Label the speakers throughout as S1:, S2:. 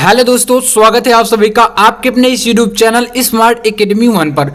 S1: Hello दोस्तों, स्वागत है आप सभी का आपके अपने इस यूट्यूब चैनल स्मार्ट एकेडमी 1 पर।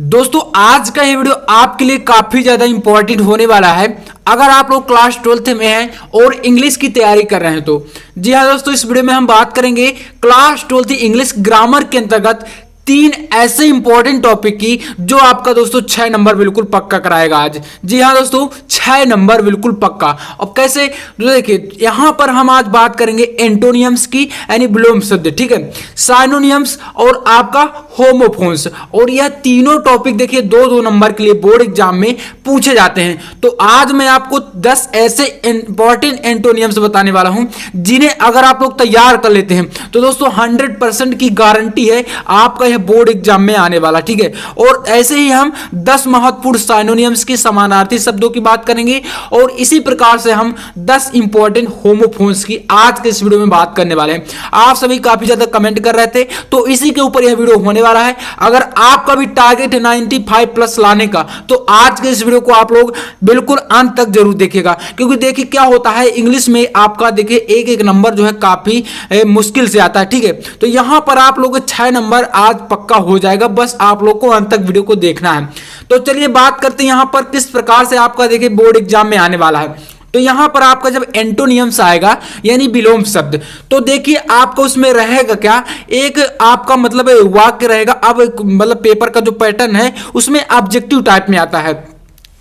S1: दोस्तों, आज का ये वीडियो आपके लिए काफी ज्यादा इंपॉर्टेंट होने वाला है अगर आप लोग क्लास 12th में हैं और इंग्लिश की तैयारी कर रहे हैं तो। जी हाँ दोस्तों, इस वीडियो में हम बात करेंगे क्लास 12th इंग्लिश ग्रामर के अंतर्गत 3 ऐसे इंपॉर्टेंट टॉपिक की जो आपका दोस्तों 6 नंबर बिल्कुल पक्का कराएगा आज। जी हाँ दोस्तों, 6 नंबर बिल्कुल पक्का। अब कैसे, देखिए यहां पर हम आज बात करेंगे एंटोनियम्स की, यानी विलोम शब्द, ठीक है, साइनोनियम्स और आपका होमोफोन्स। और यह तीनों टॉपिक देखिए 2-2 नंबर के लिए बोर्ड एग्जाम में पूछे जाते हैं। तो आज मैं आपको 10 ऐसे इंपॉर्टेंट एंटोनियम्स बताने वाला हूं जिन्हें अगर आप लोग तैयार कर लेते हैं तो दोस्तों 100% की गारंटी है आपका यह बोर्ड एग्जाम में आने वाला, ठीक है। और ऐसे ही हम 10 महत्वपूर्ण साइनोनियम्स की समानार्थी शब्दों की बात करेंगे और इसी प्रकार से हम 10 इंपॉर्टेंट होमोफोन्स की आज के इस वीडियो में बात करने वाले हैं। आप सभी काफी ज्यादा कमेंट कर रहे थे तो इसी के ऊपर यह वीडियो होने वाला है। अगर आपका भी टारगेट है 95 प्लस लाने का तो आज के इस वीडियो को आप लोग बिल्कुल अंत तक जरूर देखिएगा, क्योंकि देखिए क्या होता है इंग्लिश में आपका देखिए एक एक नंबर जो है काफी मुश्किल से आता है, ठीक है। तो यहां पर आप लोग 6 नंबर आज पक्का हो जाएगा, बस आप लोग को अंत तक वीडियो को देखना है। तो चलिए बात करते हैं यहां पर किस प्रकार से आपका देखिए बोर्ड एग्जाम में आने वाला है। तो यहां पर आपका जब एंटोनियम्स आएगा यानी विलोम शब्द, तो देखिए आपको उसमें रहेगा क्या, एक आपका मतलब वाक्य रहेगा। अब मतलब पेपर का जो पैटर्न है उसमें ऑब्जेक्टिव टाइप में आता है,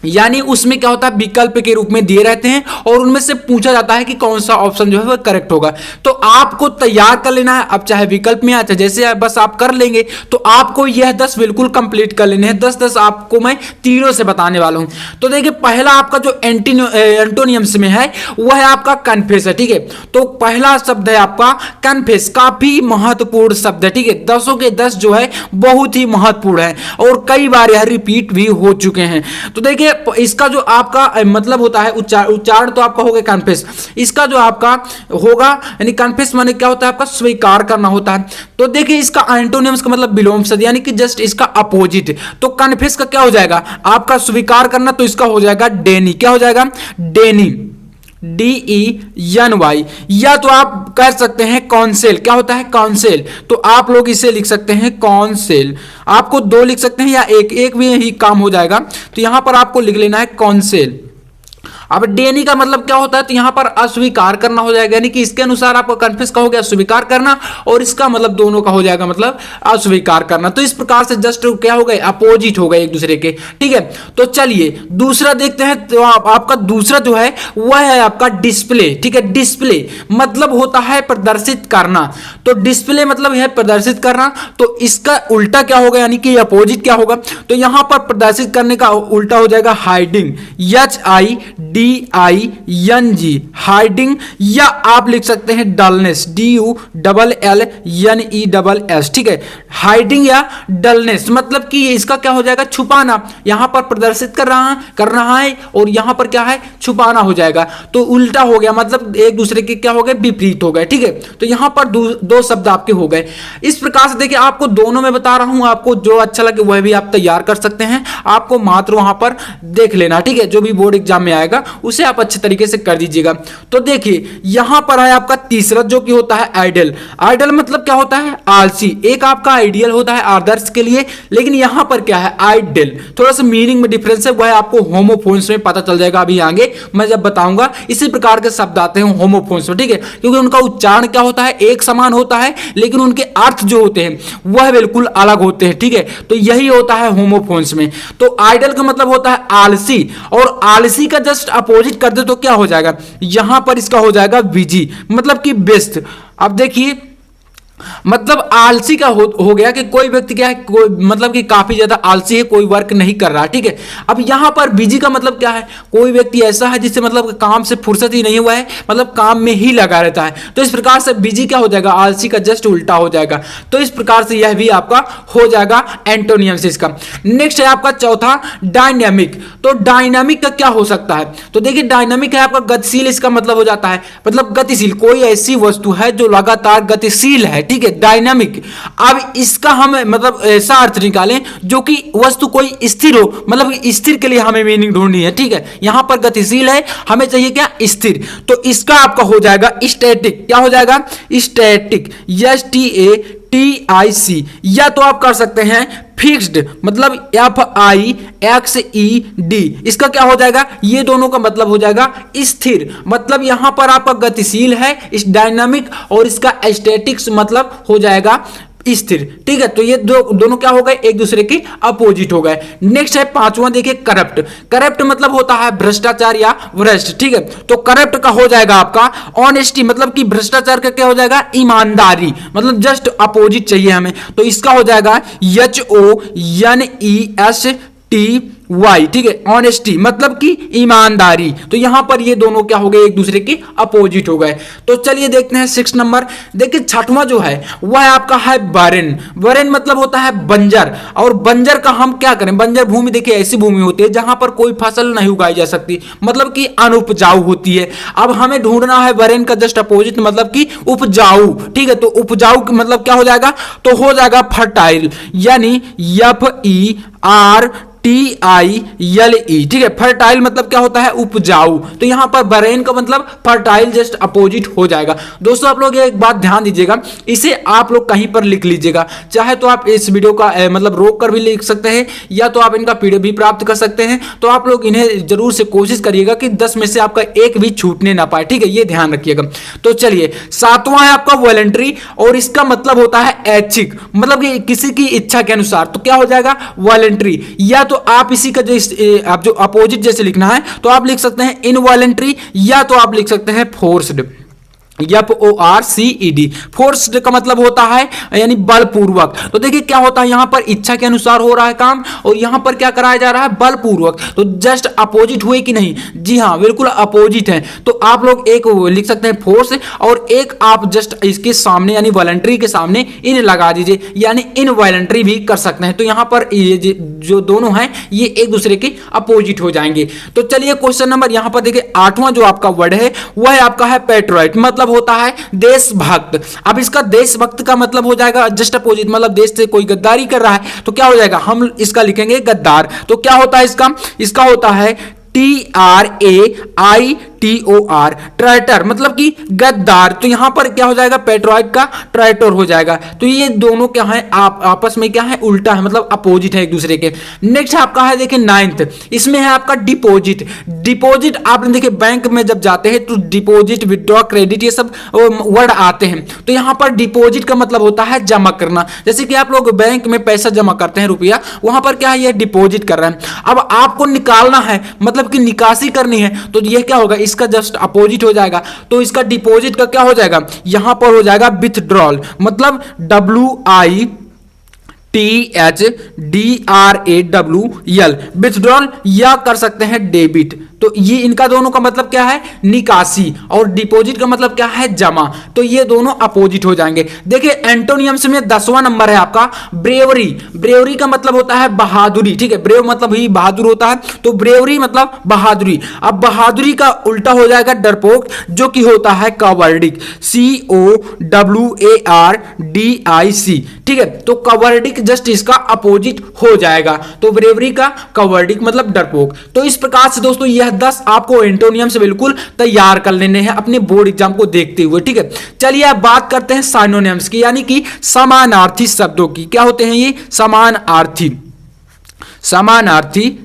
S1: यानी उसमें क्या होता है विकल्प के रूप में दिए रहते हैं और उनमें से पूछा जाता है कि कौन सा ऑप्शन जो है वह करेक्ट होगा। तो आपको तैयार कर लेना है, अब चाहे विकल्प में आए जैसे बस आप कर लेंगे तो आपको यह 10 बिल्कुल कंप्लीट कर लेने हैं। 10-10 आपको मैं तीनों से बताने वाला हूं। तो देखिए पहला आपका जो एंटोनियम्स में है वह है आपका कन्फेस है, ठीक है। तो पहला शब्द है आपका कन्फेस, काफी महत्वपूर्ण शब्द है, ठीक है। 10 के 10 जो है बहुत ही महत्वपूर्ण है और कई बार यह रिपीट भी हो चुके हैं। तो देखिए इसका जो आपका मतलब होता है उच्चारण तो आपका होगा कन्फेस। इसका जो आपका होगा यानी कन्फेस माने क्या होता है आपका स्वीकार करना होता है। तो देखिए इसका एंटोनियम्स का मतलब विलोम शब्द यानी कि जस्ट इसका अपोजिट। तो कन्फेस का क्या हो जाएगा आपका स्वीकार करना, तो इसका हो जाएगा डेनी। क्या हो जाएगा डेनी, DENY, या तो आप कह सकते हैं कॉन्सेल। क्या होता है कॉन्सेल, तो आप लोग इसे लिख सकते हैं कॉन्सेल। आपको 2 लिख सकते हैं या एक भी यही काम हो जाएगा। तो यहां पर आपको लिख लेना है कॉन्सेल। अब डेनी का मतलब क्या होता है, तो यहां पर अस्वीकार करना हो जाएगा, यानी कि इसके अनुसार आपका कन्फेस का हो गया स्वीकार करना और इसका मतलब दोनों का हो जाएगा मतलब अस्वीकार करना। तो इस प्रकार से जस्ट क्या हो गए अपोजिट हो गए एक दूसरे के, ठीक है। तो चलिए दूसरा देखते हैं। तो आपका दूसरा जो है वह है आपका डिस्प्ले, ठीक है। डिस्प्ले मतलब होता है प्रदर्शित करना। तो डिस्प्ले मतलब है प्रदर्शित करना, तो इसका उल्टा क्या होगा यानी कि अपोजिट क्या होगा, तो यहां पर प्रदर्शित करने का उल्टा हो जाएगा हाइडिंग, HIDING, हाइडिंग। या आप लिख सकते हैं डलनेस, DULLNESS, ठीक है। हाइडिंग या डलनेस मतलब कि इसका क्या हो जाएगा छुपाना। यहां पर प्रदर्शित कर रहा है और यहां पर क्या है छुपाना हो जाएगा। तो उल्टा हो गया मतलब एक दूसरे के क्या हो गए विपरीत हो गए, ठीक है। तो यहां पर 2 शब्द आपके हो गए। इस प्रकार से देखिए आपको दोनों में बता रहा हूं, आपको जो अच्छा लगे वह भी आप तैयार कर सकते हैं। आपको मात्र वहां पर देख लेना, ठीक है। जो भी बोर्ड एग्जाम में आएगा उसे आप अच्छे तरीके से कर दीजिएगा। तो देखिए यहां पर है आपका तीसरा जो कि होता है आइडल। आइडल मतलब क्या होता है आलसी। एक आपका आइडियल होता है आदर्श के लिए, लेकिन यहां पर क्या है आइडल। थोड़ा सा मीनिंग में डिफरेंस है, वह आपको होमोफोन्स में पता चल जाएगा अभी आगे मैं जब बताऊंगा। इसी प्रकार के शब्द आते हैं होमोफोन्स में, ठीक है, क्योंकि उनका उच्चारण क्या होता है एक समान होता है लेकिन उनके अर्थ जो होते हैं वह बिल्कुल अलग होते हैं, ठीक है। तो यही होता है होमोफोन्स में। तो आइडल का मतलब होता है आलसी और आलसी का जस्ट अपोजिट कर दे तो क्या हो जाएगा, यहां पर इसका हो जाएगा बिजी मतलब कि व्यस्त। अब देखिए मतलब आलसी का हो गया कि कोई व्यक्ति क्या है कोई मतलब कि काफी ज्यादा आलसी है, कोई वर्क नहीं कर रहा, ठीक है। अब यहां पर बिजी का मतलब क्या है, कोई व्यक्ति ऐसा है जिससे मतलब काम से फुर्सत ही नहीं हुआ है, मतलब काम में ही लगा रहता है। तो इस प्रकार से बिजी क्या हो जाएगा आलसी का जस्ट उल्टा हो जाएगा। तो इस प्रकार से यह भी आपका हो जाएगा एंटोनियम्स इसका। नेक्स्ट है आपका चौथा डायनामिक। तो डायनामिक का क्या हो सकता है, तो देखिए डायनामिक है आपका गतिशील। इसका मतलब हो जाता है मतलब गतिशील, कोई ऐसी वस्तु है जो लगातार गतिशील है, ठीक है, डायनामिक। अब इसका हम मतलब ऐसा अर्थ निकालें जो कि वस्तु कोई स्थिर हो, मतलब स्थिर के लिए हमें मीनिंग ढूंढनी है, ठीक है। यहां पर गतिशील है, हमें चाहिए क्या, स्थिर। तो इसका आपका हो जाएगा स्टैटिक। क्या हो जाएगा, स्टैटिक, STATIC। या तो आप कर सकते हैं फिक्स्ड, मतलब FIXED। इसका क्या हो जाएगा, ये दोनों का मतलब हो जाएगा स्थिर। मतलब यहां पर आपका गतिशील है इस डायनामिक, और इसका स्टैटिक्स मतलब हो जाएगा स्थिर, ठीक है। तो ये दोनों क्या हो गए, एक दूसरे के अपोजिट हो गए। नेक्स्ट है पांचवा, देखिए करप्ट। करप्ट मतलब होता है भ्रष्टाचार या भ्रष्ट, ठीक है। तो करप्ट का हो जाएगा आपका ऑनेस्टी, मतलब कि भ्रष्टाचार का क्या हो जाएगा, ईमानदारी, मतलब जस्ट अपोजिट चाहिए हमें। तो इसका हो जाएगा HONESTY, ठीक है, ऑनेस्टी मतलब कि ईमानदारी। तो यहां पर ये दोनों क्या हो गए, एक दूसरे के अपोजिट हो गए। तो चलिए देखते हैं 6 नंबर। देखिए छठवां जो है वह आपका है बरेन। बरेन मतलब होता है बंजर, और बंजर का हम क्या करें, बंजर भूमि देखिए ऐसी भूमि होती है जहां पर कोई फसल नहीं उगाई जा सकती, मतलब कि अनुपजाऊ होती है। अब हमें ढूंढना है बरेन का जस्ट अपोजिट, मतलब कि उपजाऊ, ठीक है। तो उपजाऊ मतलब क्या हो जाएगा, तो हो जाएगा फर्टाइल, यानी FERTILE, ठीक है। फर्टाइल मतलब क्या होता है, उपजाऊ। तो यहां पर बरेन का मतलब फर्टाइल जस्ट अपोजिट हो जाएगा। दोस्तों आप लोग एक बात ध्यान दीजिएगा, इसे आप लोग कहीं पर लिख लीजिएगा, चाहे तो आप इस वीडियो का मतलब रोक कर भी लिख सकते हैं, या तो आप इनका पीडीएफ भी प्राप्त कर सकते हैं। तो आप लोग इन्हें जरूर से कोशिश करिएगा कि 10 में से आपका एक भी छूटने ना पाए, ठीक है, ये ध्यान रखिएगा। तो चलिए सातवां है आपका वॉलंटरी, और इसका मतलब होता है ऐच्छिक, मतलब कि किसी की इच्छा के अनुसार। तो क्या हो जाएगा, वॉलंटरी। या तो आप इसी का आप जो अपोजिट जैसे लिखना है तो आप लिख सकते हैं इनवॉलंटरी, या तो आप लिख सकते हैं फोर्स्ड, FORCED। फोर्स्ड का मतलब होता है यानी बलपूर्वक। तो देखिए क्या होता है, यहां पर इच्छा के अनुसार हो रहा है काम, और यहां पर क्या कराया जा रहा है, बलपूर्वक। तो जस्ट अपोजिट हुए कि नहीं, जी हां बिल्कुल अपोजिट है। तो आप लोग एक लिख सकते हैं फोर्स, और एक आप जस्ट इसके सामने यानी वॉलंटरी के सामने इन लगा दीजिए, यानी इनवॉलंटरी भी कर सकते हैं। तो यहां पर ये जो दोनों हैं ये एक दूसरे के अपोजिट हो जाएंगे। तो चलिए क्वेश्चन नंबर यहां पर देखिए 8वां जो आपका वर्ड है वह आपका है पेट्रोइट, मतलब होता है देशभक्त। अब इसका देशभक्त का मतलब हो जाएगा जस्ट अपोजिट, मतलब देश से कोई गद्दारी कर रहा है तो क्या हो जाएगा, हम इसका लिखेंगे गद्दार। तो क्या होता है इसका होता है TRAITOR, ट्रैटर, मतलब कि गद्दार। तो यहां पर क्या हो जाएगा, पेट्रोइट का ट्रैटर हो जाएगा। तो ये दोनों क्या है, आपस में क्या है, उल्टा है, मतलब अपोजिट है एक दूसरे के। नेक्स्ट आपका है देखिए 9th, इसमें है आपका डिपॉजिट। डिपॉजिट आपने देखिए बैंक में जब जाते हैं तो डिपॉजिट, विथड्रॉ, क्रेडिट ये सब वर्ड आते हैं। तो यहां पर डिपॉजिट का मतलब होता है जमा करना। जैसे कि आप लोग बैंक में पैसा जमा करते हैं रुपया, वहां पर क्या है, ये डिपॉजिट कर रहे हैं। अब आपको निकालना है, मतलब कि निकासी करनी है, तो ये क्या होगा, इसका जस्ट अपोजिट हो जाएगा। तो इसका डिपॉजिट का क्या हो जाएगा, यहां पर हो जाएगा विथड्रॉल, मतलब WITHDRAWL, विथड्रॉल, या कर सकते हैं डेबिट। तो ये इनका दोनों का मतलब क्या है, निकासी, और डिपॉजिट का मतलब क्या है, जमा। तो ये दोनों अपोजिट हो जाएंगे। देखिए एंटोनियम्स में 10वां नंबर है आपका ब्रेवरी। ब्रेवरी का मतलब होता है बहादुरी, ठीक है, ब्रेव मतलब ही बहादुर होता है, तो ब्रेवरी मतलब बहादुरी। अब बहादुरी का उल्टा हो जाएगा डरपोक, जो कि होता है कवर्डिक, COWARDIC, ठीक है। तो कवर्डिक जस्ट इसका अपोजिट हो जाएगा। तो ब्रेवरी का कवर्डिक मतलब डरपोक। तो इस प्रकार से दोस्तों यह 10 आपको एंटोनियम से बिल्कुल तैयार कर लेने हैं अपने बोर्ड एग्जाम को देखते हुए, ठीक है। चलिए अब बात करते हैं साइनोनिम्स की, यानी कि समानार्थी शब्दों की। क्या होते हैं ये, समानार्थी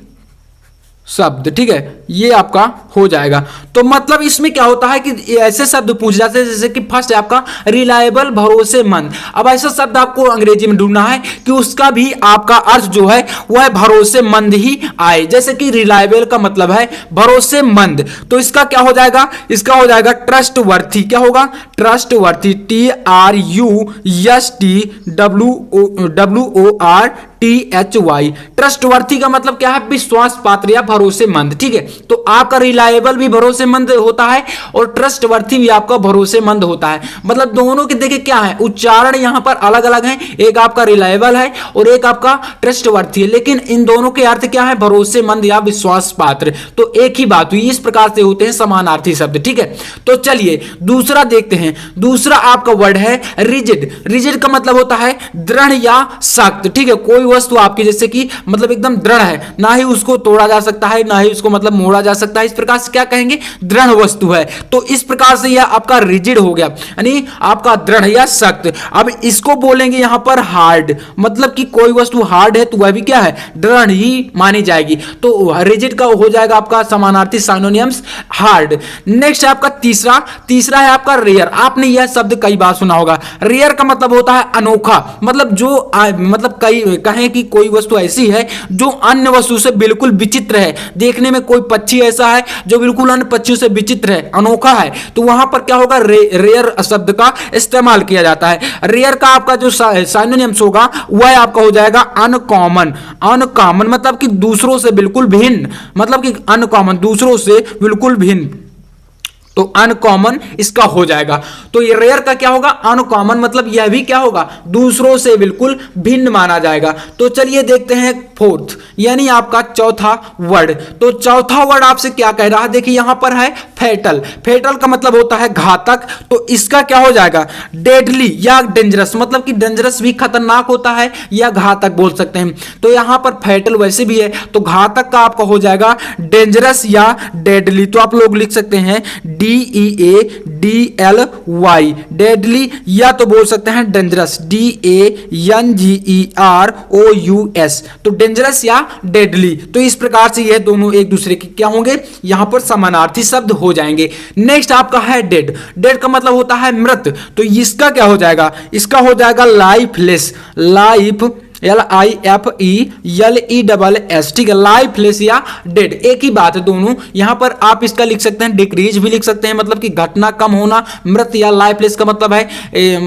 S1: शब्द, ठीक है, ये आपका हो जाएगा। तो मतलब इसमें क्या होता है कि ऐसे शब्द पूछ जाते हैं, जैसे कि फर्स्ट है आपका रिलायबल, भरोसेमंद। अब ऐसा शब्द आपको अंग्रेजी में ढूंढना है कि उसका भी आपका अर्थ जो है वह भरोसेमंद ही आए। जैसे कि रिलायबल का मतलब है भरोसेमंद, तो इसका क्या हो जाएगा, इसका हो जाएगा ट्रस्टवर्थी। क्या होगा, ट्रस्टवर्थी, TRUSTWORTH, THY। ट्रस्टवर्थी का मतलब क्या है? विश्वास पात्र या भरोसेमंद। ठीक है, तो आपका रिलायबल भी भरोसेमंद होता है और ट्रस्टवर्थी भी आपका भरोसेमंद होता है। मतलब दोनों के देखिए क्या है, उच्चारण यहां पर अलग अलग है, एक आपका रिलायबल है और एक आपका ट्रस्टवर्थी है, लेकिन इन दोनों के अर्थ क्या है? भरोसेमंद या विश्वास पात्र। तो एक ही बात हुई, इस प्रकार से होते हैं समानार्थी शब्द। ठीक है, तो चलिए दूसरा देखते हैं। दूसरा आपका वर्ड है रिजिड। रिजिड का मतलब होता है दृढ़ या सख्त। ठीक है, कोई वस्तु आपकी जैसे कि मतलब एकदम दृढ़ है, ना ही उसको तोड़ा जा सकता है, ना ही उसको मतलब मोड़ा जा सकता है, इस प्रकार से क्या कहेंगे? दृढ़ वस्तु है। तो इस प्रकार से यह आपका रिजिड हो गया, यानी आपका दृढ़ या सख्त। अब इसको बोलेंगे यहां पर हार्ड, मतलब कि कोई वस्तु हार्ड है तो वह भी क्या है? दृढ़ ही मानी जाएगी। तो रिजिड का हो जाएगा आपका समानार्थी सिनोनिम्स हार्ड। नेक्स्ट है आपका तीसरा है आपका रेयर। आपने यह शब्द कई बार सुना होगा। रेयर का मतलब होता है अनोखा, मतलब जो मतलब कई कहें कि कोई वस्तु ऐसी है जो अन्य वस्तु से बिल्कुल विचित्र है। देखने में कोई पक्षी ऐसा है जो बिल्कुल अन्य पक्षियों से विचित्र है, अनोखा है, तो वहां पर क्या होगा? रेयर शब्द का इस्तेमाल किया जाता है। रेयर का आपका जो सिनोनिम्स होगा वह आपका हो जाएगा अनकॉमन। अनकॉमन मतलब कि दूसरों से बिल्कुल भिन्न, मतलब कि अनकॉमन दूसरों से बिल्कुल भिन्न, तो अनकॉमन इसका हो जाएगा। तो ये रेयर का क्या होगा? अनकॉमन, मतलब यह भी क्या होगा? दूसरों से बिल्कुल भिन्न माना जाएगा। तो चलिए देखते हैं फोर्थ, यानी आपका चौथा वर्ड। तो चौथा वर्ड आपसे क्या कह रहा है? देखिए यहां पर है फैटल। फैटल का मतलब होता है घातक, तो इसका क्या हो जाएगा? डेडली या डेंजरस, मतलब कि डेंजरस भी खतरनाक होता है या घातक बोल सकते हैं। तो यहां पर फैटल वैसे भी है, तो घातक का आपका हो जाएगा डेंजरस या डेडली। तो आप लोग लिख सकते हैं DEADLY, डेडली, या तो बोल सकते हैं डेंजरस, DANGEROUS, तो डेंजरस या डेडली। तो इस प्रकार से यह दोनों एक दूसरे के क्या होंगे? यहां पर समानार्थी शब्द हो जाएंगे। नेक्स्ट आपका है डेड। डेड का मतलब होता है मृत, तो इसका क्या हो जाएगा? इसका हो जाएगा लाइफलेस। लाइफ LIFELESS, ठीक है, लाइफलेस या डेड, एक ही बात है दोनों। यहां पर आप इसका लिख सकते हैं डिक्रीज भी लिख सकते हैं, मतलब कि घटना कम होना। मृत या लाइफलेस का मतलब है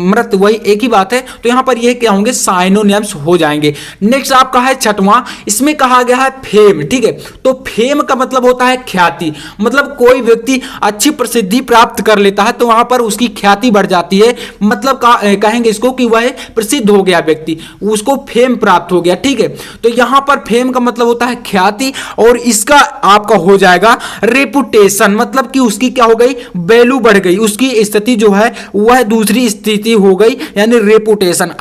S1: मृत, वही एक ही बात है। तो यहां पर ये क्या होंगे? साइनोनिम्स हो जाएंगे। नेक्स्ट आपका है छठवां, इसमें कहा गया है फेम। ठीक है, तो फेम का मतलब होता है ख्याति, मतलब कोई व्यक्ति अच्छी प्रसिद्धि प्राप्त कर लेता है तो वहां पर उसकी ख्याति बढ़ जाती है, मतलब कहेंगे इसको कि वह प्रसिद्ध हो गया व्यक्ति, उसको फेम प्राप्त हो गया। ठीक है, तो यहां पर फेम का मतलब होता है ख्याति, और इसका आपका हो जाएगा रेपुटेशन, मतलब कि उसकी क्या हो गई? वैल्यू बढ़ गई, उसकी स्थिति जो है वह दूसरी स्थिति हो गई, यानी रेपुटेशन,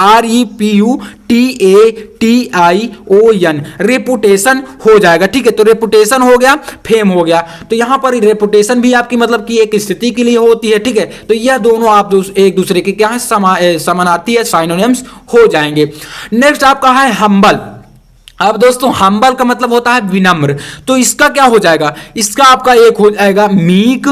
S1: REPUTATION, रेपुटेशन हो जाएगा। ठीक है, तो रेपुटेशन हो गया, फेम हो गया। तो यहां पर रेपुटेशन भी आपकी मतलब कि एक स्थिति के लिए होती है। ठीक है, तो यह दोनों आप एक दूसरे के क्या है? समानार्थी है, साइनोनिम्स हो जाएंगे। नेक्स्ट आपका है हम्बल। अब दोस्तों हम्बल का मतलब होता है विनम्र, तो इसका क्या हो जाएगा? इसका आपका एक हो जाएगा मीक,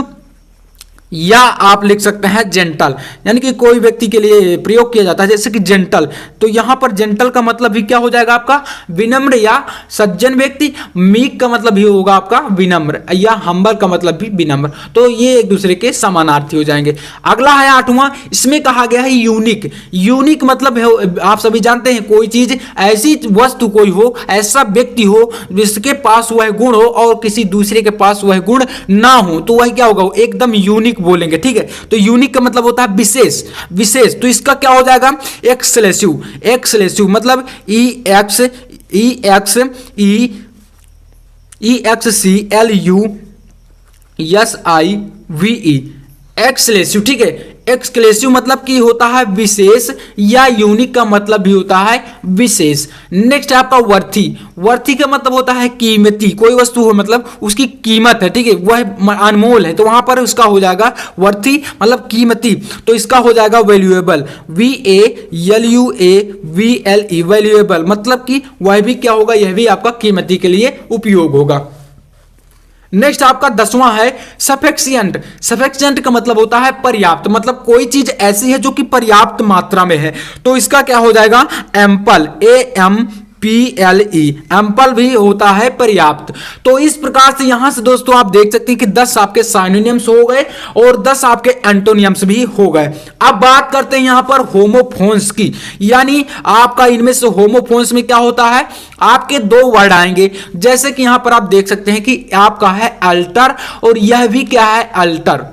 S1: या आप लिख सकते हैं जेंटल, यानी कि कोई व्यक्ति के लिए प्रयोग किया जाता है जैसे कि जेंटल। तो यहां पर जेंटल का मतलब भी क्या हो जाएगा? आपका विनम्र या सज्जन व्यक्ति। मीक का मतलब भी होगा आपका विनम्र, या हम्बल का मतलब भी विनम्र। तो ये एक दूसरे के समानार्थी हो जाएंगे। अगला है आठवां, इसमें कहा गया है यूनिक। यूनिक मतलब है, आप सभी जानते हैं, कोई चीज ऐसी वस्तु कोई हो, ऐसा व्यक्ति हो जिसके पास वह गुण हो और किसी दूसरे के पास वह गुण ना हो, तो वह क्या होगा? एकदम यूनिक बोलेंगे। ठीक है, तो यूनिक का मतलब होता है विशेष। विशेष, तो इसका क्या हो जाएगा? एक्सक्लूसिव। एक्सक्लूसिव मतलब EXCLUSIVE, एक्सक्लूसिव। ठीक है, एक्सक्लूसिव मतलब कि होता है विशेष, या यूनिक का मतलब भी होता है विशेष। नेक्स्ट आपका वर्थी। वर्थी का मतलब होता है कीमती, कोई वस्तु हो मतलब उसकी कीमत है। ठीक है, वह अनमोल है, तो वहां पर उसका हो जाएगा वर्थी मतलब कीमती। तो इसका हो जाएगा वैल्यूएबल, VALUABLE, वैल्यूएबल, मतलब कि वह भी क्या होगा? यह भी आपका कीमती के लिए उपयोग होगा। नेक्स्ट आपका 10वां है सफिक्सिएंट। सफिक्सिएंट का मतलब होता है पर्याप्त, मतलब कोई चीज ऐसी है जो कि पर्याप्त मात्रा में है, तो इसका क्या हो जाएगा? एम्पल, PLE एम्पल भी होता है पर्याप्त। तो इस प्रकार से यहां से दोस्तों आप देख सकते हैं कि 10 आपके साइनोनिम्स हो गए और 10 आपके एंटोनियम्स भी हो गए। अब बात करते हैं यहां पर होमोफोन्स की, यानी आपका इनमें से होमोफोन्स में क्या होता है, आपके दो वर्ड आएंगे, जैसे कि यहां पर आप देख सकते हैं कि आपका है अल्टर और यह भी क्या है अल्टर,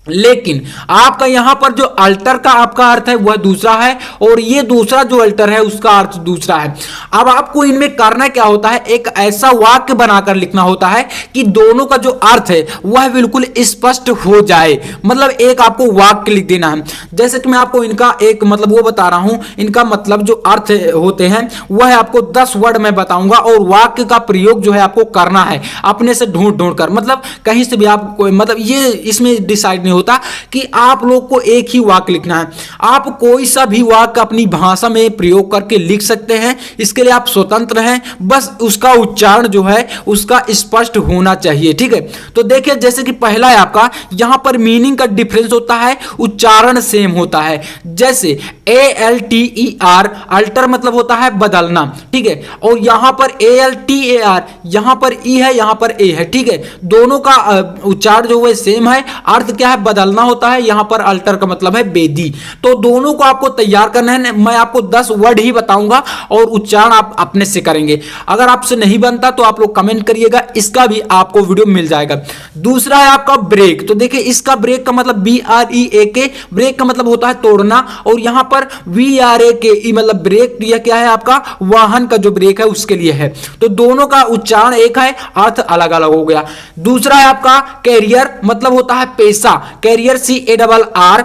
S1: लेकिन आपका यहां पर जो अल्टर का आपका अर्थ है वह दूसरा है और ये दूसरा जो अल्टर है उसका अर्थ दूसरा है। अब आपको इनमें करना क्या होता है, एक ऐसा वाक्य बनाकर लिखना होता है कि दोनों का जो अर्थ है वह बिल्कुल स्पष्ट हो जाए, मतलब एक आपको वाक्य लिख देना है। जैसे कि मैं आपको इनका एक मतलब वो बता रहा हूं, इनका मतलब जो अर्थ होते हैं वह आपको 10 वर्ड में बताऊंगा और वाक्य का प्रयोग जो है आपको करना है अपने से ढूंढ ढूंढ कर, मतलब कहीं से भी आप मतलब ये इसमें डिसाइड नहीं होता कि आप लोग को एक ही वाक्य लिखना है। आप कोई सा भी वाक्य अपनी भाषा में प्रयोग करके लिख सकते हैं, इसके लिए आप स्वतंत्र हैं, बस उसका उच्चारण जो है उसका स्पष्ट होना चाहिए, ठीक है। तो देखिए जैसे कि पहला है आपका, यहां पर मीनिंग का डिफरेंस होता है, उच्चारण सेम होता है। जैसे ALTER अल्टर मतलब होता है बदलना, ठीक है, और यहां पर ALTAR यहां पर ई है यहां पर ए है, ठीक है, दोनों का उच्चारण जो है सेम है, अर्थ क्या है बदलना होता है, यहां पर अल्टर का मतलब है बेदी। तो दोनों को आपको तैयार करना है, मैं आपको 10 वर्ड ही बताऊंगा और उच्चारण आप अपने से करेंगे। अगर आपसे नहीं बनता तो आप लोग कमेंट करिएगा, इसका भी आपको वीडियो मिल जाएगा। दूसरा है आपका ब्रेक, तो देखिए इसका ब्रेक का मतलब BREAK, ब्रेक का मतलब होता है तोड़ना, और यहां पर VRAKE मतलब ब्रेक यह क्या है आपका वाहन का जो ब्रेक है उसके लिए है। तो दोनों का उच्चारण एक है, अर्थ अलग अलग हो गया। दूसरा है आपका कैरियर, मतलब होता है पेशा, कैरियर CARR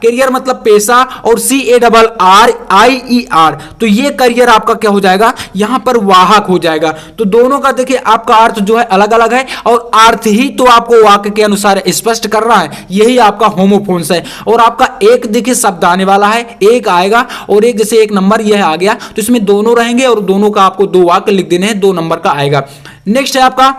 S1: कैरियर मतलब पेशा, और CARRIER तो ये करियर आपका क्या हो जाएगा, यहां पर वाहक हो जाएगा। तो दोनों का देखिए आपका अर्थ जो है अलग अलग है और अर्थ ही तो आपको वाक्य के अनुसार स्पष्ट कर रहा है, यही आपका होमोफोन्स है। और आपका एक देखिए शब्द आने वाला है, एक आएगा और एक जैसे एक नंबर यह आ गया, तो इसमें दोनों रहेंगे और दोनों का आपको 2 वाक्य लिख देने हैं, 2 नंबर का आएगा। नेक्स्ट है आपका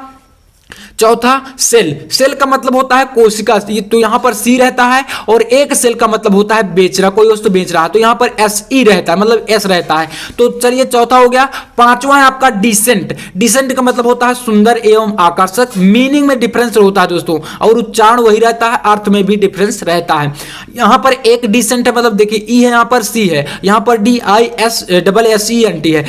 S1: चौथा सेल, सेल का मतलब होता है कोशिका, तो यहां पर सी रहता है, और एक सेल का मतलब होता है बेच रहा, कोई वस्तु बेच रहा है, तो यहां पर SE रहता है, मतलब S रहता है। तो चलिए चौथा हो गया। पांचवा है आपका डिसेंट, डिसेंट का मतलब होता है सुंदर एवं आकर्षक, मीनिंग में डिफरेंस होता है दोस्तों, और उच्चारण वही रहता है, अर्थ में भी डिफरेंस रहता है। यहां पर एक डिसेंट है, मतलब देखिए ई है, यहां पर सी है, यहां पर DISENT है,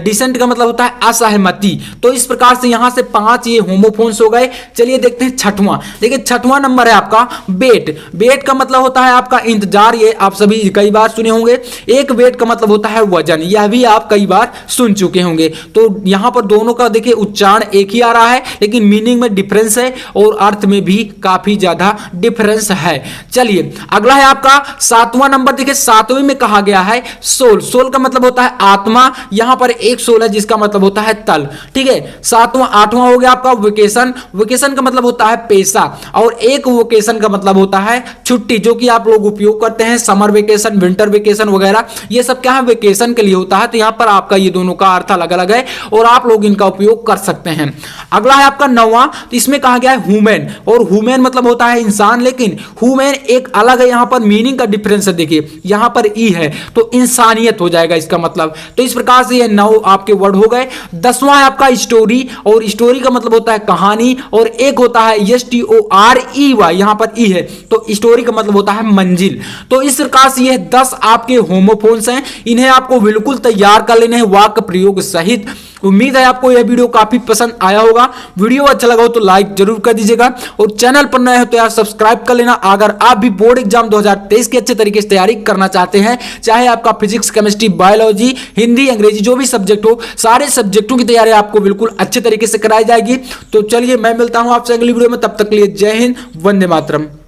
S1: डिसेंट का मतलब होता है असहमति। तो इस प्रकार से यहां से 5 ये होमोफोन हो गए। चलिए देखते हैं छठवां, देखिए छठवां नंबर है आपका वेट, वेट का मतलब होता है आपका इंतजार, ये आप सभी कई बार सुने होंगे। एक वेट का मतलब होता है वजन, यह भी आप कई बार सुन चुके होंगे। तो यहां पर दोनों का देखिए उच्चारण एक ही आ रहा है, लेकिन मीनिंग में डिफरेंस है और अर्थ में भी काफी ज्यादा डिफरेंस है। चलिए अगला है आपका 7वां नंबर, देखिए 7वें में कहा गया है सोल, सोल का मतलब होता है आत्मा, यहां पर एक सोल है जिसका मतलब होता है तल, ठीक है। 8वां हो गया आपका वेकेशन, वेकेशन का मतलब होता है पेशा, और एक वेकेशन का मतलब होता है छुट्टी, जो कि आप लोग उपयोग करते हैं, समर वेकेशन, विंटर वेकेशन वगैरह, ये सब क्या है वेकेशन के लिए होता है। तो यहां पर आपका ये दोनों का अर्थ अलग अलग है और आप लोग इनका उपयोग कर सकते हैं। अगला है आपका 9वां, तो इसमें कहा गया है ह्यूमन, और ह्यूमन मतलब होता है इंसान, लेकिन ह्यूमन एक अलग है, यहां पर मीनिंग का डिफरेंस है, देखिए यहां पर ई है तो इंसानियत हो जाएगा इसका मतलब। तो इस प्रकार से ये 9 आपके वर्ड हो गए। 10वां है आपका स्टोरी, और स्टोरी का मतलब होता है कहानी, और एक होता है STOREY, यहां पर ई है तो स्टोरी का मतलब होता है मंजिल। तो इस प्रकार से ये 10 आपके होमोफोन्स हैं, इन्हें आपको बिल्कुल तैयार कर लेने हैं वाक्य प्रयोग सहित। उम्मीद है आपको यह वीडियो काफी पसंद आया होगा। वीडियो अच्छा लगा हो तो लाइक जरूर कर दीजिएगा, और चैनल पर नए हो तो यार सब्सक्राइब कर लेना। अगर आप भी बोर्ड एग्जाम 2023 की अच्छे तरीके से तैयारी करना चाहते हैं, चाहे आपका फिजिक्स, केमिस्ट्री, बायोलॉजी, हिंदी, अंग्रेजी जो भी सब्जेक्ट हो, सारे सब्जेक्टों की तैयारी आपको बिल्कुल अच्छे तरीके से कराई जाएगी। तो चलिए मैं मिलता हूं आपसे अगली वीडियो में, तब तक के लिए जय हिंद, वंदे मातरम।